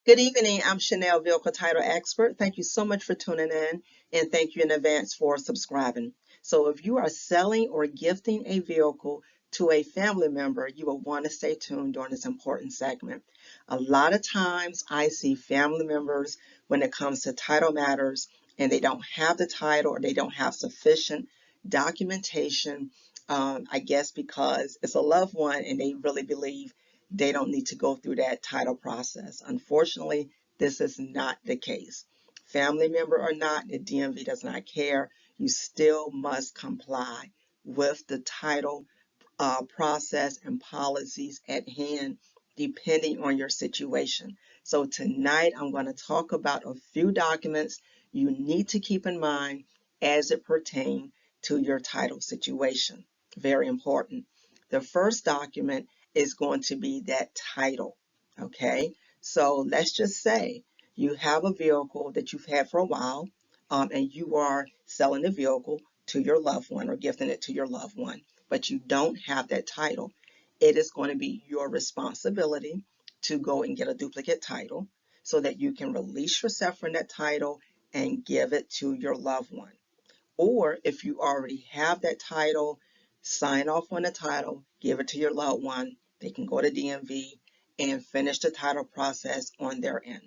Good evening. I'm Chanel, Vehicle Title Expert. Thank you so much for tuning in, and thank you in advance for subscribing. So, if you are selling or gifting a vehicle to a family member, you will want to stay tuned during this important segment. A lot of times, I see family members when it comes to title matters, and they don't have the title or they don't have sufficient documentation. I guess because it's a loved one and they really believe they don't need to go through that title process. Unfortunately, this is not the case. Family member or not, the DMV does not care. You still must comply with the title process and policies at hand, depending on your situation. So, tonight I'm going to talk about a few documents you need to keep in mind as it pertains to your title situation. Very important. The first document is going to be that title. Okay, so let's just say you have a vehicle that you've had for a while, and you are selling the vehicle to your loved one or gifting it to your loved one, but you don't have that title. It is going to be your responsibility to go and get a duplicate title so that you can release yourself from that title and give it to your loved one. Or if you already have that title, sign off on the title, give it to your loved one. They can go to DMV and finish the title process on their end.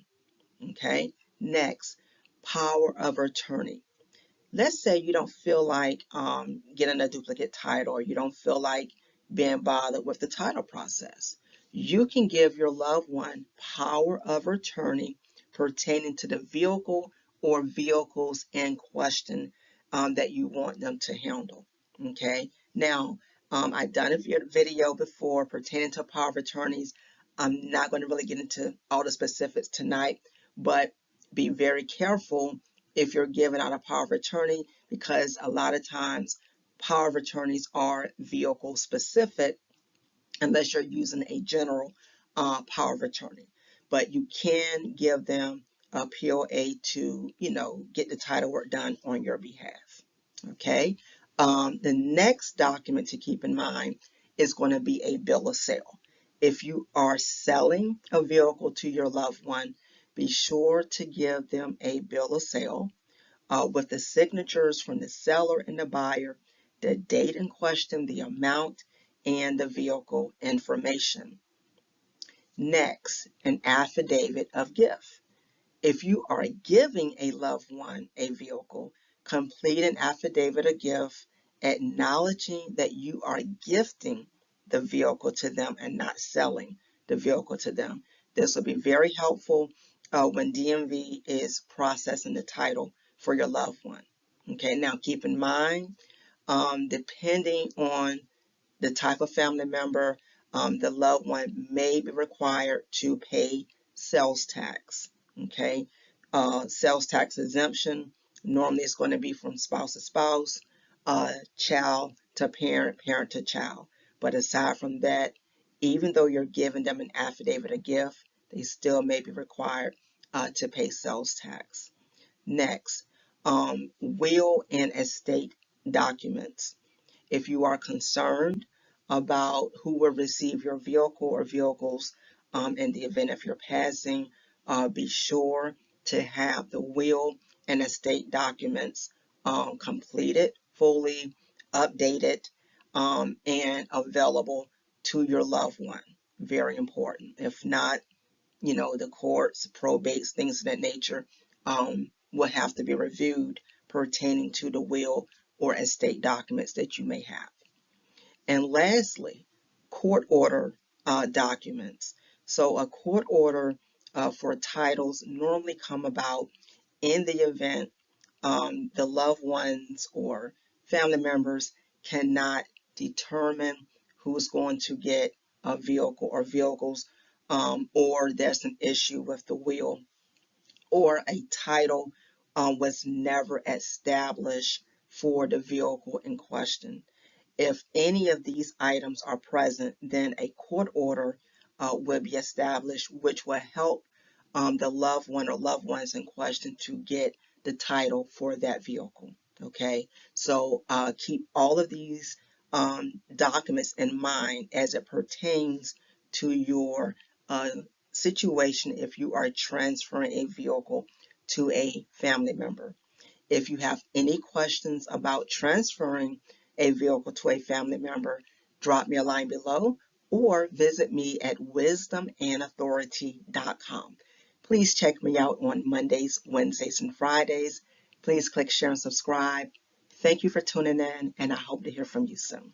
Okay. Next, power of attorney. Let's say you don't feel like getting a duplicate title, or you don't feel like being bothered with the title process. You can give your loved one power of attorney pertaining to the vehicle or vehicles in question that you want them to handle. Okay. Now, I've done a video before pertaining to power of attorneys. I'm not going to really get into all the specifics tonight, but be very careful if you're giving out a power of attorney, because a lot of times power of attorneys are vehicle specific unless you're using a general power of attorney. But you can give them a POA to, get the title work done on your behalf. Okay. The next document to keep in mind is going to be a bill of sale. If you are selling a vehicle to your loved one, be sure to give them a bill of sale with the signatures from the seller and the buyer, the date in question, the amount, and the vehicle information. Next, an affidavit of gift. If you are giving a loved one a vehicle, complete an affidavit of gift acknowledging that you are gifting the vehicle to them and not selling the vehicle to them. This will be very helpful when DMV is processing the title for your loved one. Okay, now keep in mind, depending on the type of family member, the loved one may be required to pay sales tax. Okay, sales tax exemption normally is going to be from spouse to spouse, child to parent, parent to child. But aside from that, even though you're giving them an affidavit of gift, they still may be required to pay sales tax. Next, will and estate documents. If you are concerned about who will receive your vehicle or vehicles in the event of your passing, be sure to have the will and estate documents completed, fully updated, and available to your loved one. Very important. If not, the courts, probates, things of that nature will have to be reviewed pertaining to the will or estate documents that you may have. And lastly, court order documents. So a court order for titles normally come about in the event the loved ones or family members cannot determine who's going to get a vehicle or vehicles, or there's an issue with the will, or a title was never established for the vehicle in question. If any of these items are present, then a court order will be established, which will help the loved one or loved ones in question to get the title for that vehicle. Okay, so keep all of these documents in mind as it pertains to your situation if you are transferring a vehicle to a family member. If you have any questions about transferring a vehicle to a family member, drop me a line below or visit me at wisdomandauthority.com. Please check me out on Mondays, Wednesdays, and Fridays. Please click share and subscribe. Thank you for tuning in, and I hope to hear from you soon.